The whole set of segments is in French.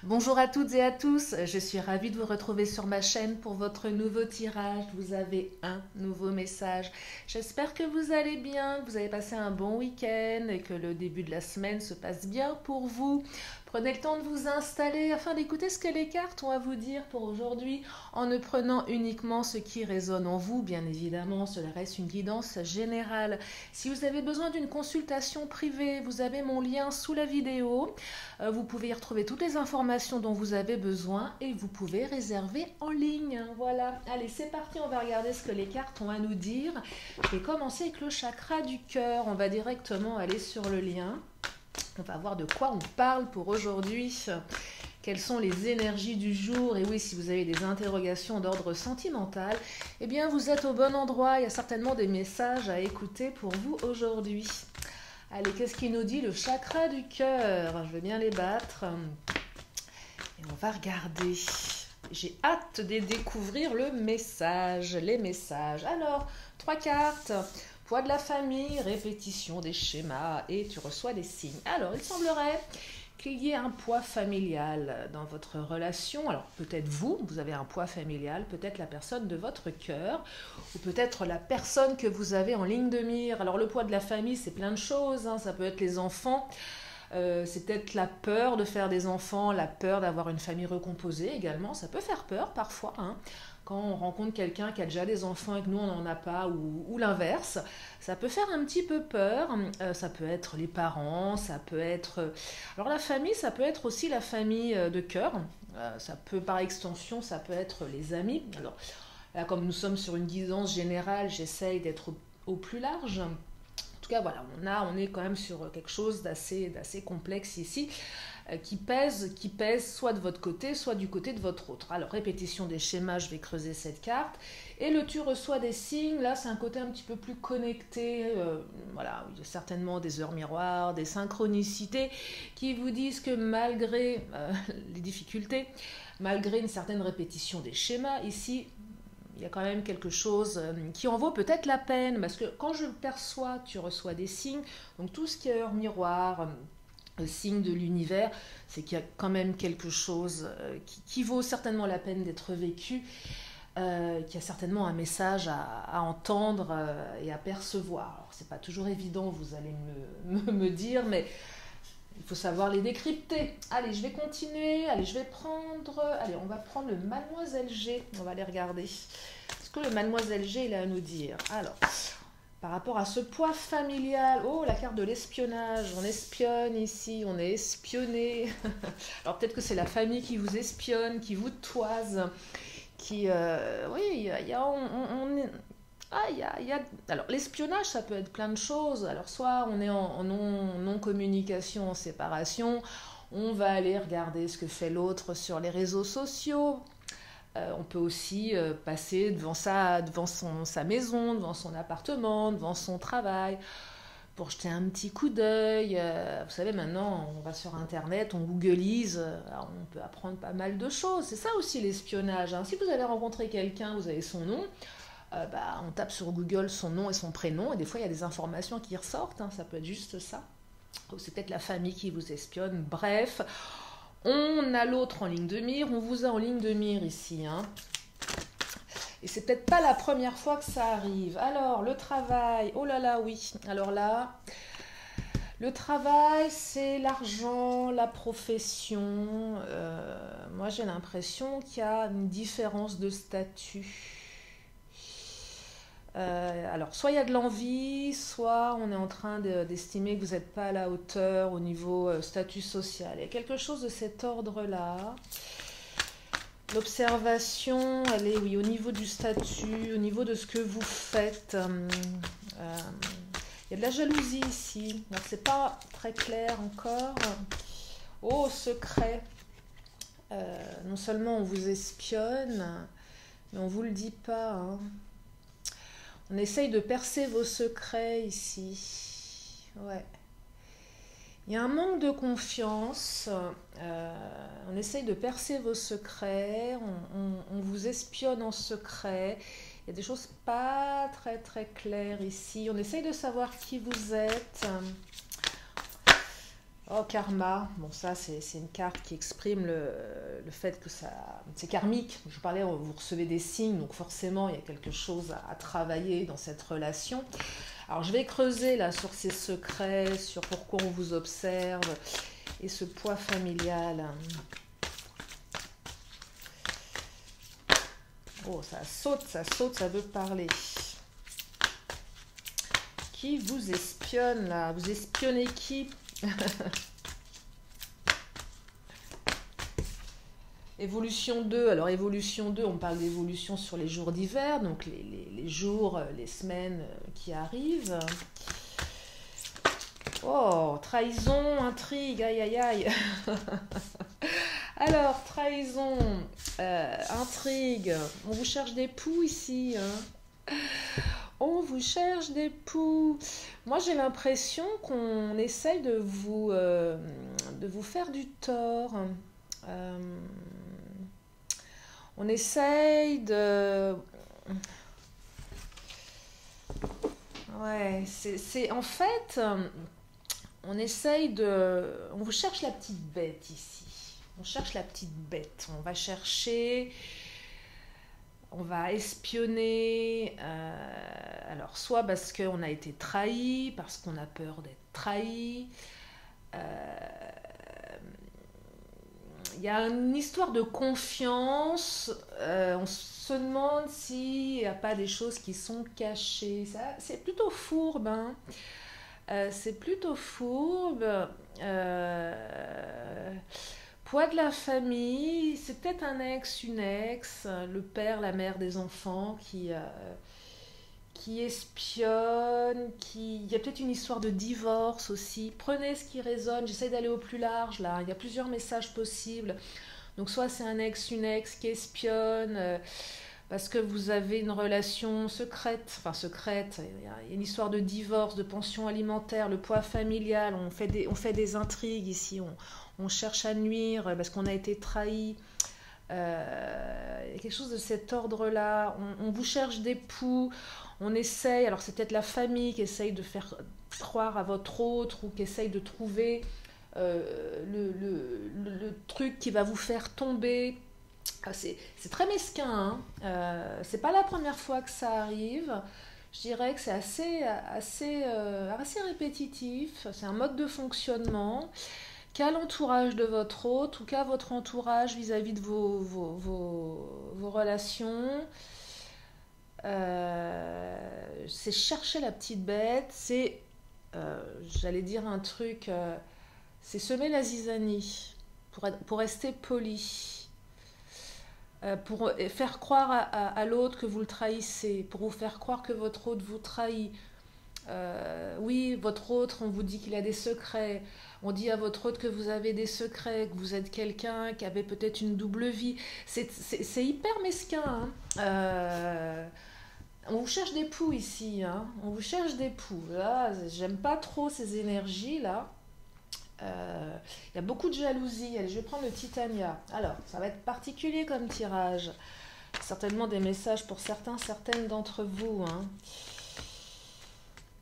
Bonjour à toutes et à tous, je suis ravie de vous retrouver sur ma chaîne pour votre nouveau tirage. Vous avez un nouveau message. J'espère que vous allez bien, que vous avez passé un bon week-end et que le début de la semaine se passe bien pour vous. Prenez le temps de vous installer afin d'écouter ce que les cartes ont à vous dire pour aujourd'hui en ne prenant uniquement ce qui résonne en vous. Bien évidemment, cela reste une guidance générale. Si vous avez besoin d'une consultation privée, vous avez mon lien sous la vidéo. Vous pouvez y retrouver toutes les informations dont vous avez besoin et vous pouvez réserver en ligne. Voilà, allez c'est parti, on va regarder ce que les cartes ont à nous dire. Je vais commencer avec le chakra du cœur, on va directement aller sur le lien. On va voir de quoi on parle pour aujourd'hui. Quelles sont les énergies du jour? Et oui, si vous avez des interrogations d'ordre sentimental, eh bien vous êtes au bon endroit. Il y a certainement des messages à écouter pour vous aujourd'hui. Allez, qu'est-ce qu'il nous dit le chakra du cœur? Je vais bien les battre. Et on va regarder. J'ai hâte de découvrir le message, les messages. Alors, 3 cartes. Poids de la famille, répétition des schémas et tu reçois des signes. Alors, il semblerait qu'il y ait un poids familial dans votre relation. Alors, peut-être vous avez un poids familial, peut-être la personne de votre cœur, ou peut-être la personne que vous avez en ligne de mire. Alors, le poids de la famille, c'est plein de choses, hein. Ça peut être les enfants. C'est peut-être la peur de faire des enfants, la peur d'avoir une famille recomposée également. Ça peut faire peur parfois, hein. Quand on rencontre quelqu'un qui a déjà des enfants et que nous on n'en a pas, ou l'inverse, ça peut faire un petit peu peur. Ça peut être les parents, ça peut être... Alors la famille, ça peut être aussi la famille de cœur. Ça peut, par extension, ça peut être les amis. Alors là, comme nous sommes sur une guidance générale, j'essaye d'être au plus large. En tout cas, voilà, on est quand même sur quelque chose d'assez complexe ici, qui pèse soit de votre côté, soit du côté de votre autre. Alors, répétition des schémas, je vais creuser cette carte. Et le tu reçois des signes, là, c'est un côté un petit peu plus connecté. Voilà, il y a certainement des heures miroirs, des synchronicités qui vous disent que malgré les difficultés, malgré une certaine répétition des schémas, ici, il y a quand même quelque chose qui en vaut peut-être la peine, parce que quand je le perçois, tu reçois des signes, donc tout ce qui est heure miroir, signe de l'univers, c'est qu'il y a quand même quelque chose qui vaut certainement la peine d'être vécu, qu'il y a certainement un message à entendre et à percevoir. Alors c'est pas toujours évident, vous allez me dire, mais il faut savoir les décrypter. Allez, je vais continuer. Allez, je vais prendre... Allez, on va prendre le Mademoiselle G. On va aller regarder. Ce que le Mademoiselle G, il a à nous dire. Alors, par rapport à ce poids familial... Oh, la carte de l'espionnage. On espionne ici. On est espionné. Alors, peut-être que c'est la famille qui vous espionne, qui vous toise, qui... oui, Alors, l'espionnage, ça peut être plein de choses. Alors, soit on est en non-communication, en séparation, on va aller regarder ce que fait l'autre sur les réseaux sociaux. On peut aussi passer devant sa maison, devant son appartement, devant son travail, pour jeter un petit coup d'œil. Vous savez, maintenant, on va sur Internet, on googleise, on peut apprendre pas mal de choses. C'est ça aussi l'espionnage, hein. Si vous avez rencontré quelqu'un, vous avez son nom, on tape sur Google son nom et son prénom, et des fois il y a des informations qui ressortent, hein, ça peut être juste ça. Ou c'est peut-être la famille qui vous espionne. Bref, on a l'autre en ligne de mire, on vous a en ligne de mire ici, hein. Et c'est peut-être pas la première fois que ça arrive. Alors, le travail, oh là là, oui. Alors là, le travail, c'est l'argent, la profession. Moi, j'ai l'impression qu'il y a une différence de statut. Alors, soit il y a de l'envie, soit on est en train d'estimer que vous n'êtes pas à la hauteur au niveau statut social. Il y a quelque chose de cet ordre-là. L'observation, elle est, oui, au niveau du statut, au niveau de ce que vous faites. Il y a de la jalousie ici. Alors, c'est pas très clair encore. Oh, secret. Non seulement on vous espionne, mais on vous le dit pas, hein. On essaye de percer vos secrets ici. Ouais. Il y a un manque de confiance. On essaye de percer vos secrets. On vous espionne en secret. Il y a des choses pas très très claires ici. On essaye de savoir qui vous êtes. Oh, karma. Bon, ça, c'est une carte qui exprime le fait que ça. C'est karmique. Je parlais, vous recevez des signes, donc forcément, il y a quelque chose à travailler dans cette relation. Alors, je vais creuser là sur ces secrets, sur pourquoi on vous observe et ce poids familial. Oh, ça veut parler. Qui vous espionne là? Vous espionnez qui? Évolution 2, alors évolution 2, on parle d'évolution sur les jours d'hiver, donc les jours, les semaines qui arrivent. Oh, trahison, intrigue, aïe aïe aïe. Alors, trahison, intrigue, on vous cherche des poux ici, hein. On vous cherche des poux. Moi, j'ai l'impression qu'on essaye de vous faire du tort. Euh, on essaye de... Ouais, c'est en fait, on essaye de... On vous cherche la petite bête ici. On cherche la petite bête. On va chercher... On va espionner, alors soit parce qu'on a été trahi, parce qu'on a peur d'être trahi. Il y a une histoire de confiance. On se demande s'il n'y a pas des choses qui sont cachées. C'est plutôt fourbe, hein. C'est plutôt fourbe. Poids de la famille, c'est peut-être un ex, une ex, le père, la mère des enfants qui espionne, il y a peut-être une histoire de divorce aussi. Prenez ce qui résonne, j'essaie d'aller au plus large là, il y a plusieurs messages possibles. Donc soit c'est un ex, une ex qui espionne parce que vous avez une relation secrète, enfin secrète, il y a une histoire de divorce, de pension alimentaire, le poids familial, on fait des intrigues ici, on cherche à nuire parce qu'on a été trahi. Il y a quelque chose de cet ordre-là. On vous cherche des poux, on essaye, alors c'est peut-être la famille qui essaye de faire croire à votre autre ou qui essaye de trouver le truc qui va vous faire tomber. C'est très mesquin, hein. C'est pas la première fois que ça arrive. Je dirais que c'est assez répétitif. C'est un mode de fonctionnement qu'à l'entourage de votre hôte ou qu'à votre entourage vis-à-vis de vos relations. C'est chercher la petite bête, c'est, j'allais dire un truc, c'est semer la zizanie pour rester poli. Pour faire croire à l'autre que vous le trahissez, pour vous faire croire que votre autre vous trahit. Oui, votre autre, on vous dit qu'il a des secrets. On dit à votre autre que vous avez des secrets, que vous êtes quelqu'un qui avait peut-être une double vie. C'est hyper mesquin, hein. On vous cherche des poux ici, hein. On vous cherche des poux. Là, j'aime pas trop ces énergies-là. Il y a beaucoup de jalousie. Allez, je vais prendre le Titania. Alors, ça va être particulier comme tirage. Certainement des messages pour certaines d'entre vous, hein.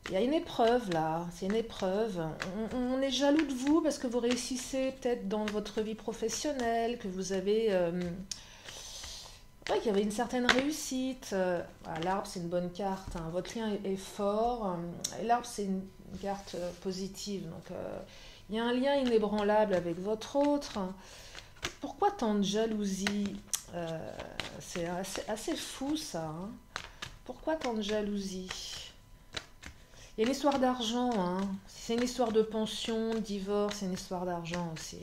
Il y a une épreuve là, c'est une épreuve. On est jaloux de vous parce que vous réussissez peut-être dans votre vie professionnelle, que vous avez... ouais, qu'il y avait une certaine réussite. L'arbre, c'est une bonne carte, hein. Votre lien est fort. L'arbre, c'est une carte positive. Donc, il y a un lien inébranlable avec votre autre. Pourquoi tant de jalousie? C'est assez fou ça, hein. Pourquoi tant de jalousie? Il y a une histoire d'argent, hein. Si c'est une histoire de pension, de divorce, c'est une histoire d'argent aussi.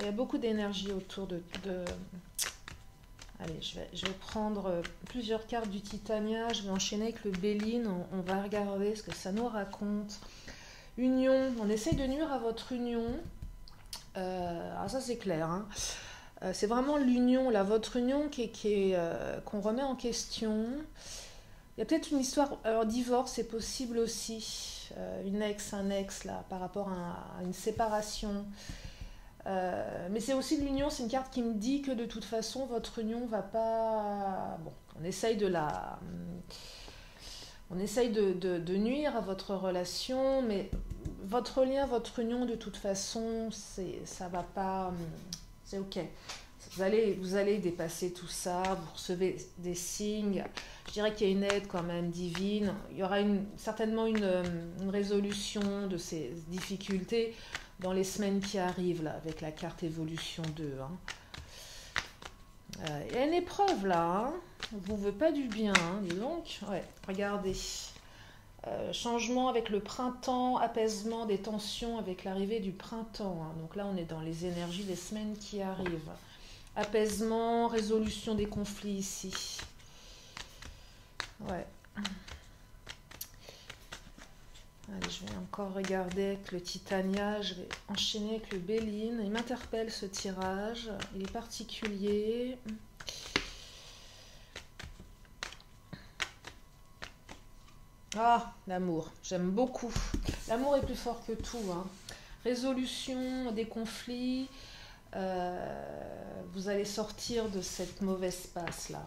Il y a beaucoup d'énergie autour de... Allez, je vais prendre plusieurs cartes du Titania. Je vais enchaîner avec le Béline. On va regarder ce que ça nous raconte. Union. On essaye de nuire à votre union. Ah, ça, c'est clair, hein. C'est vraiment l'union, là, votre union qu'on remet en question. Il y a peut-être une histoire, alors divorce c'est possible aussi, une ex, un ex là, par rapport à une séparation. Mais c'est aussi de l'union, c'est une carte qui me dit que de toute façon votre union va pas... Bon, on essaye de nuire à votre relation, mais votre lien, votre union, de toute façon, ça va pas, c'est ok. Vous allez dépasser tout ça, vous recevez des signes. Je dirais qu'il y a une aide quand même divine. Il y aura certainement une résolution de ces difficultés dans les semaines qui arrivent, là, avec la carte évolution 2. Hein. Il y a une épreuve là, hein. On ne vous veut pas du bien, hein, dis donc. Ouais, regardez. Changement avec le printemps, apaisement des tensions avec l'arrivée du printemps. Hein. Donc là, on est dans les énergies des semaines qui arrivent. Apaisement, résolution des conflits ici. Ouais. Allez, je vais encore regarder avec le Titania. Je vais enchaîner avec le Béline. Il m'interpelle ce tirage. Il est particulier. Ah, l'amour. J'aime beaucoup. L'amour est plus fort que tout. Hein. Résolution des conflits. Vous allez sortir de cette mauvaise passe-là.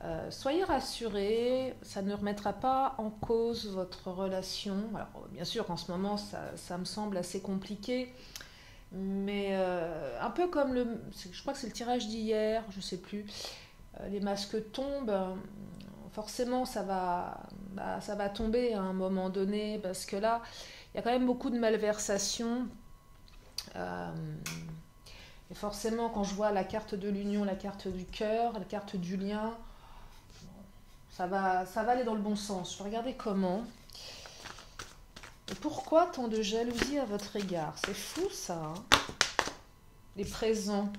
Hein. Soyez rassurés, ça ne remettra pas en cause votre relation. Alors, bien sûr, en ce moment, ça me semble assez compliqué, mais un peu comme je crois que c'est le tirage d'hier, je ne sais plus, les masques tombent, forcément ça va tomber à un moment donné, parce que là, il y a quand même beaucoup de malversations. Et forcément, quand je vois la carte de l'union, la carte du cœur, la carte du lien, ça va aller dans le bon sens. Je vais regarder comment. Et pourquoi tant de jalousie à votre égard? C'est fou ça. Hein. Les présents.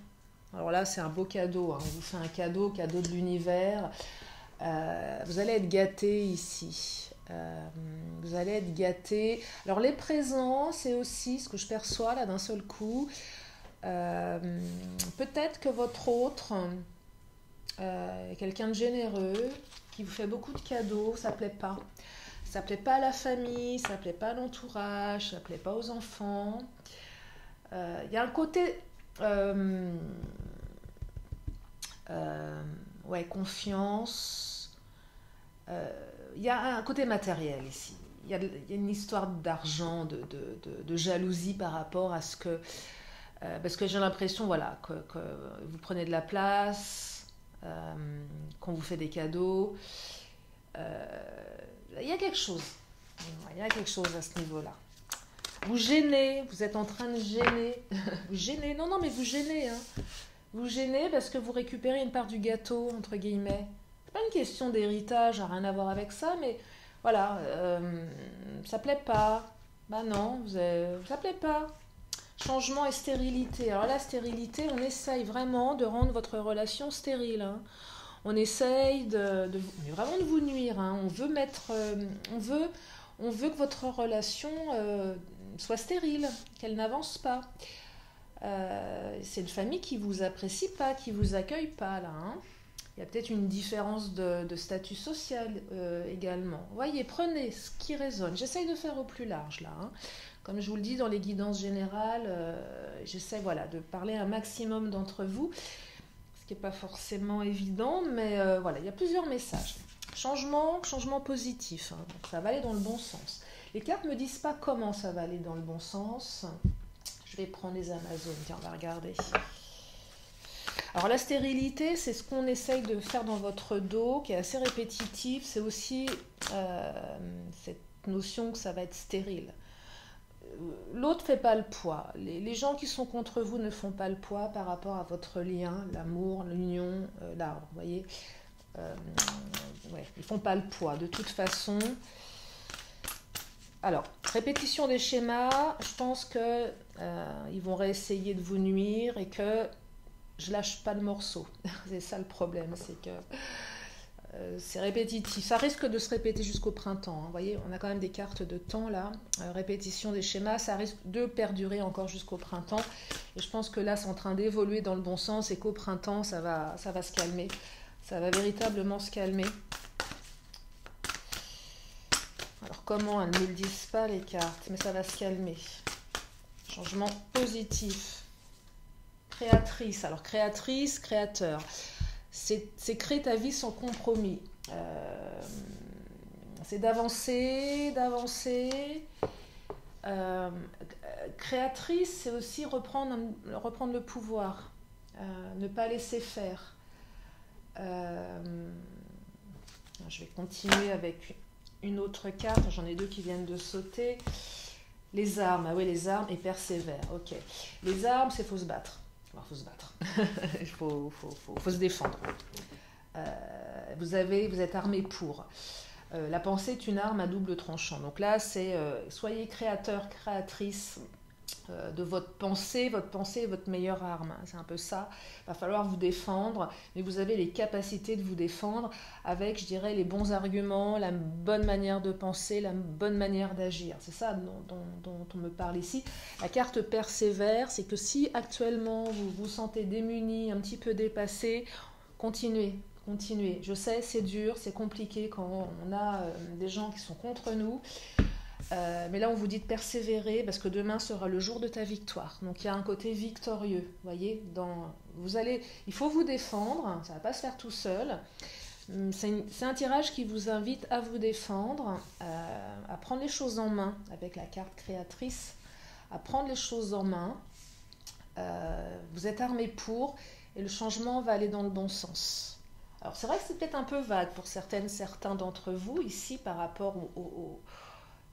Alors là, c'est un beau cadeau. Hein. On vous fait un cadeau de l'univers. Vous allez être gâtés ici. Vous allez être gâtés. Alors les présents, c'est aussi ce que je perçois là d'un seul coup. Peut-être que votre autre, quelqu'un de généreux, qui vous fait beaucoup de cadeaux, ça plaît pas. Ça plaît pas à la famille, ça plaît pas à l'entourage, ça plaît pas aux enfants. Il y a un côté confiance. Il y a un côté matériel ici. Il y a une histoire d'argent, de jalousie par rapport à ce que... parce que j'ai l'impression que vous prenez de la place, qu'on vous fait des cadeaux. Il y a quelque chose. Il y a quelque chose à ce niveau-là. Vous gênez, vous êtes en train de gêner. Vous gênez, non, mais vous gênez. Hein. Vous gênez parce que vous récupérez une part du gâteau, entre guillemets. C'est pas une question d'héritage, ça n'a rien à voir avec ça, mais voilà, ça plaît pas. Bah non, ça plaît pas. Changement et stérilité. Alors la stérilité, on essaye vraiment de rendre votre relation stérile. Hein. On essaye vraiment de vous nuire. Hein. On veut que votre relation soit stérile, qu'elle n'avance pas. C'est une famille qui vous apprécie pas, qui vous accueille pas là. Hein. Il y a peut-être une différence de statut social également. Voyez, prenez ce qui résonne. J'essaye de faire au plus large là. Hein. Comme je vous le dis dans les guidances générales, j'essaie de parler à un maximum d'entre vous, ce qui n'est pas forcément évident, mais il y a plusieurs messages. Changement positif, hein, donc ça va aller dans le bon sens. Les cartes ne me disent pas comment ça va aller dans le bon sens. Je vais prendre les Amazones, tiens, on va regarder. Alors la stérilité, c'est ce qu'on essaye de faire dans votre dos, qui est assez répétitif. C'est aussi cette notion que ça va être stérile. L'autre ne fait pas le poids. Les gens qui sont contre vous ne font pas le poids par rapport à votre lien, l'amour, l'union, l'arbre. Vous voyez, ils ne font pas le poids. De toute façon, alors, répétition des schémas, je pense qu'ils vont réessayer de vous nuire et que je lâche pas le morceau. C'est ça le problème, c'est que c'est répétitif. Ça risque de se répéter jusqu'au printemps. Hein. Vous voyez, on a quand même des cartes de temps là. Répétition des schémas, ça risque de perdurer encore jusqu'au printemps. Et je pense que là, c'est en train d'évoluer dans le bon sens et qu'au printemps, ça va se calmer. Ça va véritablement se calmer. Alors comment elles ne me le disent pas les cartes, mais ça va se calmer. Changement positif. Créatrice. Alors créatrice, créateur. C'est créer ta vie sans compromis. C'est d'avancer. Euh, Créatrice, c'est aussi reprendre le pouvoir, ne pas laisser faire. Euh, je vais continuer avec une autre carte, j'en ai deux qui viennent de sauter. Les armes, ah oui, les armes et persévère, ok. Les armes, c'est faut se battre. Alors, faut se battre. Il faut se défendre. Vous êtes armé pour. La pensée est une arme à double tranchant. Donc là, c'est soyez créateur, créatrice de votre pensée est votre meilleure arme. C'est un peu ça. Il va falloir vous défendre, mais vous avez les capacités de vous défendre avec, je dirais, les bons arguments, la bonne manière de penser, la bonne manière d'agir. C'est ça dont on me parle ici. La carte persévère, c'est que si actuellement vous vous sentez démuni, un petit peu dépassé, continuez. Continuez. Je sais, c'est dur, c'est compliqué quand on a des gens qui sont contre nous. Mais là, on vous dit de persévérer parce que demain sera le jour de ta victoire. Donc, il y a un côté victorieux. Voyez, il faut vous défendre. Ça ne va pas se faire tout seul. C'est un tirage qui vous invite à vous défendre, à prendre les choses en main avec la carte créatrice, à prendre les choses en main. Vous êtes armé pour et le changement va aller dans le bon sens. Alors, c'est vrai que c'est peut-être un peu vague pour certains d'entre vous ici par rapport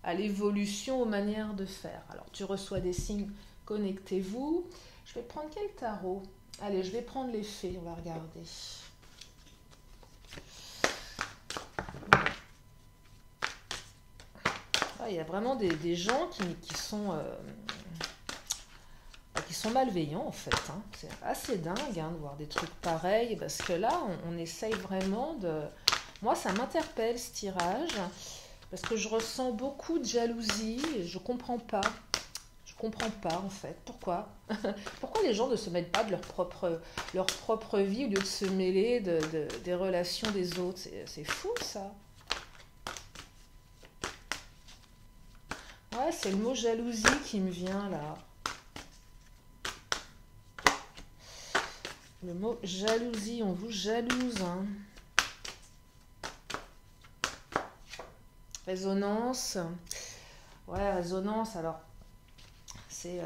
à l'évolution, aux manières de faire. Alors, tu reçois des signes, connectez-vous. Je vais prendre quel tarot? Allez, je vais prendre les fées, on va regarder. Ah, il y a vraiment des gens qui sont malveillants en fait. Hein. C'est assez dingue de voir des trucs pareils parce que là, on essaye vraiment de... Moi, ça m'interpelle ce tirage parce que je ressens beaucoup de jalousie et je comprends pas. Je comprends pas en fait. Pourquoi? Pourquoi les gens ne se mêlent pas de leur propre vie au lieu de se mêler des relations des autres? C'est fou ça. Ouais, c'est le mot jalousie qui me vient là. Le mot jalousie, on vous jalouse. Hein. Résonance. Ouais, résonance, alors, c'est...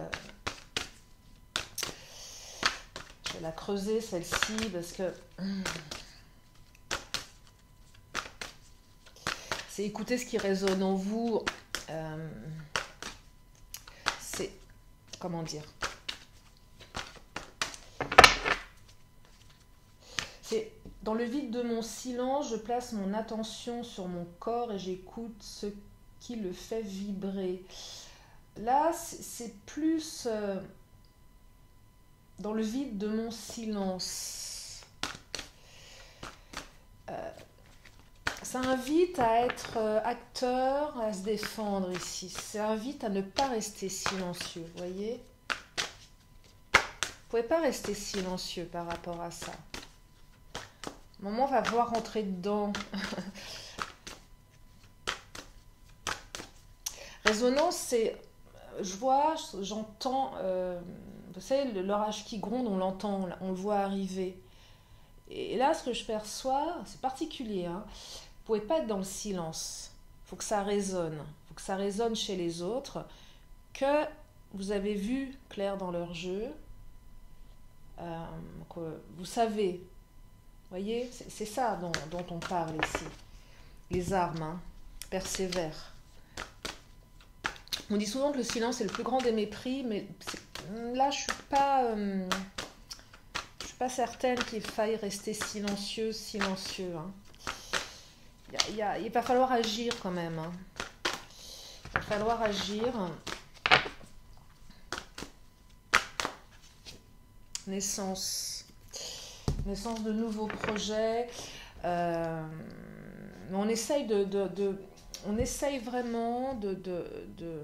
je vais la creuser celle-ci parce que... c'est écouter ce qui résonne en vous. C'est... Comment dire? C'est dans le vide de mon silence, je place mon attention sur mon corps et j'écoute ce qui le fait vibrer. Là, c'est plus dans le vide de mon silence. Ça invite à être acteur, à se défendre ici. Ça invite à ne pas rester silencieux, vous voyez? Vous ne pouvez pas rester silencieux par rapport à ça. Maman va voir rentrer dedans. Résonance, c'est... Je vois, j'entends... vous savez, l'orage qui gronde, on l'entend, on le voit arriver. Et là, ce que je perçois, c'est particulier. Hein. Vous ne pouvez pas être dans le silence. Il faut que ça résonne. Il faut que ça résonne chez les autres. Que vous avez vu clair dans leur jeu. Que vous savez... Vous voyez, c'est ça dont on parle ici. Les armes, hein, persévèrent. On dit souvent que le silence est le plus grand des mépris, mais là, je suis pas certaine qu'il faille rester silencieux. Hein. Il va falloir agir quand même. Hein. Il va falloir agir. Naissance de nouveaux projets. On essaye on essaye vraiment de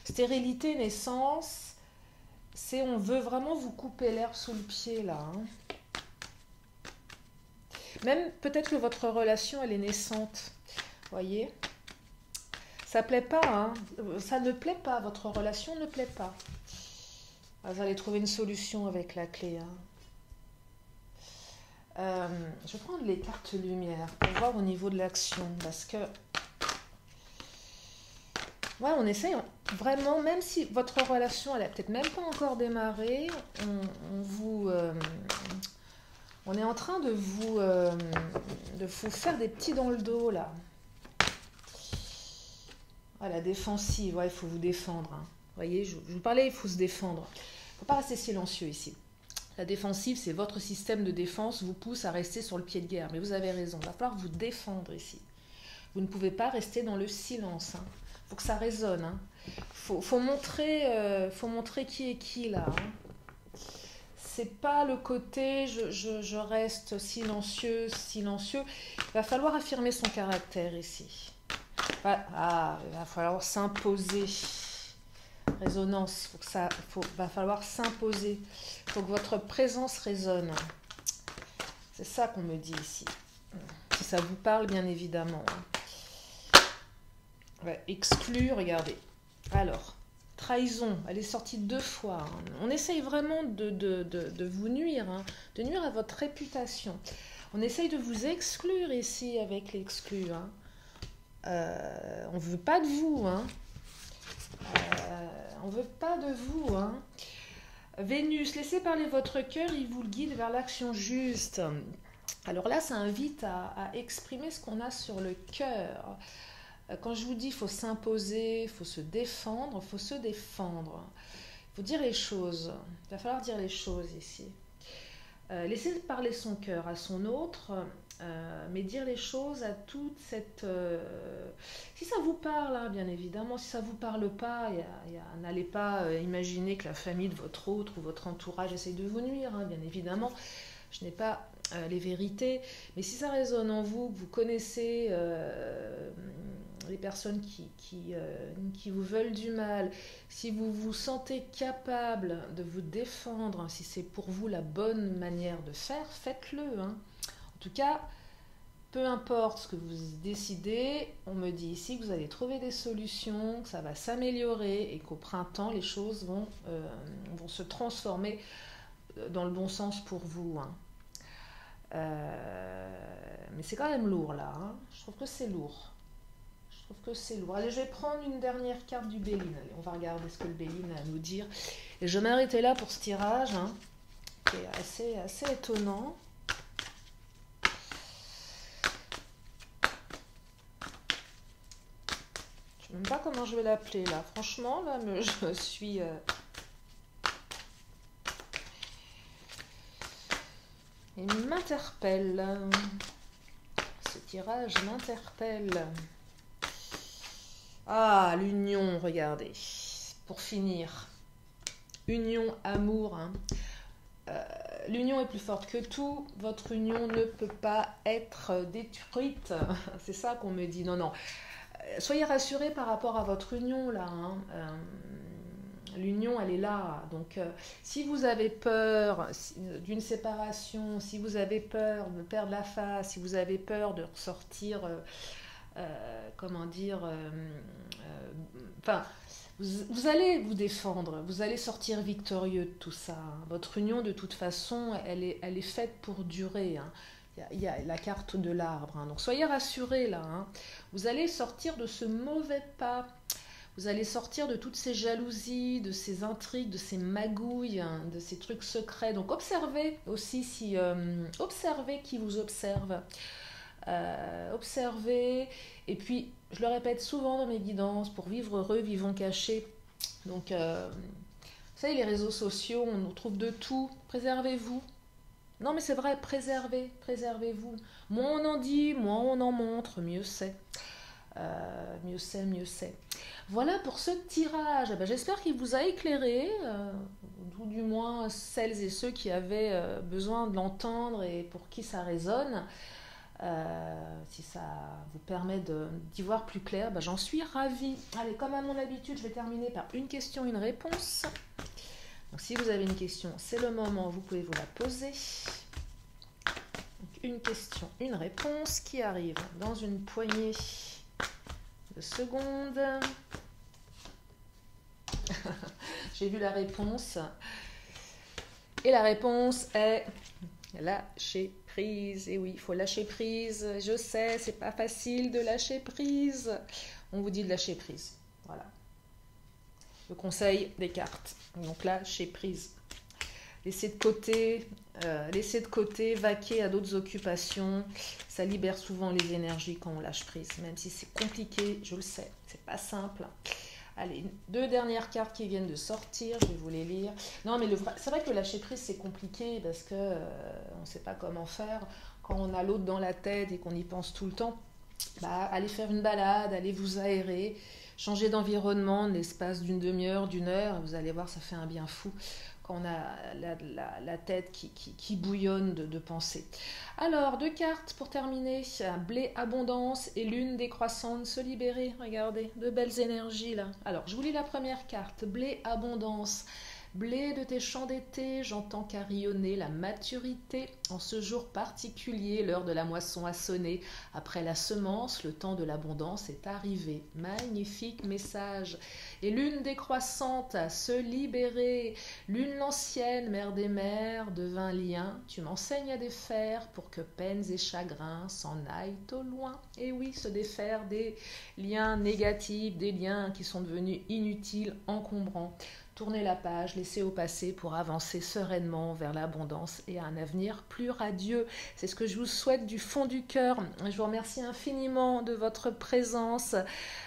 stérilité, naissance. On veut vraiment vous couper l'herbe sous le pied là. Hein. Même peut-être que votre relation elle est naissante. Voyez. Ça plaît pas. Hein. Ça ne plaît pas. Votre relation ne plaît pas. Vous allez trouver une solution avec la clé. Hein. Je vais prendre les cartes lumière pour voir au niveau de l'action parce que Ouais, on essaye vraiment, même si votre relation, elle a peut-être même pas encore démarré, on est en train de vous faire des petits dans le dos, là. Ah, la défensive, ouais, il faut vous défendre, hein. Vous voyez, je vous parlais, il faut se défendre. Il ne faut pas rester silencieux ici. La défensive, c'est votre système de défense vous pousse à rester sur le pied de guerre. Mais vous avez raison, il va falloir vous défendre ici. Vous ne pouvez pas rester dans le silence, hein. Faut que ça résonne, hein. Faut montrer qui est qui là, hein. C'est pas le côté je reste silencieux. Il va falloir affirmer son caractère ici. Ah, il va falloir s'imposer. Résonance, va falloir s'imposer. Il faut que votre présence résonne. C'est ça qu'on me dit ici. Si ça vous parle, bien évidemment. Ouais, exclu, regardez. Alors, trahison, elle est sortie 2 fois, hein. On essaye vraiment de vous nuire, hein, de nuire à votre réputation. On essaye de vous exclure ici avec l'exclu, hein. On ne veut pas de vous, hein. On ne veut pas de vous, hein. Vénus, laissez parler votre cœur, il vous le guide vers l'action juste. Alors là, ça invite à exprimer ce qu'on a sur le cœur. Quand je vous dis qu'il faut s'imposer, il faut se défendre, il faut se défendre. Il faut dire les choses. Il va falloir dire les choses ici. Laissez parler son cœur à son autre, mais dire les choses à toute cette... Si ça vous parle, hein, bien évidemment, si ça ne vous parle pas, n'allez pas imaginer que la famille de votre autre ou votre entourage essaye de vous nuire, hein, bien évidemment. Je n'ai pas les vérités, mais si ça résonne en vous, que vous connaissez les personnes qui vous veulent du mal, si vous vous sentez capable de vous défendre, si c'est pour vous la bonne manière de faire, faites-le, hein. En tout cas, peu importe ce que vous décidez, on me dit ici que vous allez trouver des solutions, que ça va s'améliorer et qu'au printemps, les choses vont se transformer dans le bon sens pour vous, hein. Mais c'est quand même lourd là, hein. Je trouve que c'est lourd. Allez, je vais prendre une dernière carte du Béline. Allez, on va regarder ce que le Béline a à nous dire. Et je vais m'arrêter là pour ce tirage, hein, qui est assez étonnant. Je ne sais même pas comment je vais l'appeler là. Franchement, là, je suis... Il m'interpelle. Ce tirage m'interpelle. Ah, l'union, regardez. Pour finir. Union, amour, hein. L'union est plus forte que tout. Votre union ne peut pas être détruite. C'est ça qu'on me dit. Non, non. Soyez rassurés par rapport à votre union, là, hein. L'union, elle est là. Donc, si vous avez peur d'une séparation, si vous avez peur de perdre la face, si vous avez peur de ressortir, vous allez vous défendre, vous allez sortir victorieux de tout ça, hein. Votre union, de toute façon, elle est faite pour durer, hein. Il y a la carte de l'arbre, hein. Donc, soyez rassurés, là, hein. Vous allez sortir de ce mauvais pas. Vous allez sortir de toutes ces jalousies, de ces intrigues, de ces magouilles, hein, de ces trucs secrets. Donc observez aussi observez qui vous observe. Observez. Et puis, je le répète souvent dans mes guidances, pour vivre heureux, vivons cachés. Donc, vous savez, les réseaux sociaux, on trouve de tout. Préservez-vous. Non, mais c'est vrai, préservez-vous. Moins on en dit, moins on en montre, mieux c'est. Mieux c'est. Voilà pour ce tirage. J'espère qu'il vous a éclairé, ou du moins celles et ceux qui avaient besoin de l'entendre et pour qui ça résonne. Si ça vous permet d'y voir plus clair, j'en suis ravie. Allez, comme à mon habitude, je vais terminer par une question, une réponse. Donc, si vous avez une question, c'est le moment, vous pouvez vous la poser. Donc, une question, une réponse qui arrive dans une poignée de secondes. J'ai vu la réponse. Et la réponse est lâcher prise. Et oui, il faut lâcher prise. Je sais, c'est pas facile de lâcher prise. On vous dit de lâcher prise. Voilà. Le conseil des cartes. Donc lâchez prise. Laissez de côté, vaquer à d'autres occupations. Ça libère souvent les énergies quand on lâche prise. Même si c'est compliqué, je le sais, c'est pas simple. Allez, 2 dernières cartes qui viennent de sortir, je vais vous les lire. Non, mais c'est vrai que le lâcher prise, c'est compliqué parce que on ne sait pas comment faire. Quand on a l'autre dans la tête et qu'on y pense tout le temps, bah, allez faire une balade, allez vous aérer, changer d'environnement, l'espace d'une demi-heure, d'une heure, vous allez voir, ça fait un bien fou quand on a la tête qui bouillonne de pensée. Alors, 2 cartes pour terminer. Blé, abondance et lune décroissante, se libérer. Regardez, de belles énergies là. Alors, je vous lis la première carte. Blé, abondance. Blé de tes champs d'été, j'entends carillonner la maturité. En ce jour particulier, l'heure de la moisson a sonné. Après la semence, le temps de l'abondance est arrivé. Magnifique message. Et lune décroissante, à se libérer. Lune l'ancienne, mère des mers, devint lien. Tu m'enseignes à défaire pour que peines et chagrins s'en aillent au loin. Et oui, se défaire des liens négatifs, des liens qui sont devenus inutiles, encombrants. Tournez la page, laissez au passé pour avancer sereinement vers l'abondance et un avenir plus radieux. C'est ce que je vous souhaite du fond du cœur. Je vous remercie infiniment de votre présence.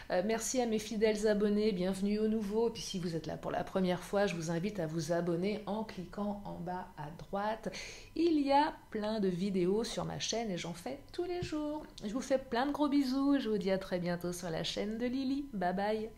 Merci à mes fidèles abonnés, bienvenue aux nouveaux. Et puis si vous êtes là pour la première fois, je vous invite à vous abonner en cliquant en bas à droite. Il y a plein de vidéos sur ma chaîne et j'en fais tous les jours. Je vous fais plein de gros bisous. Je vous dis à très bientôt sur la chaîne de Lily. Bye bye.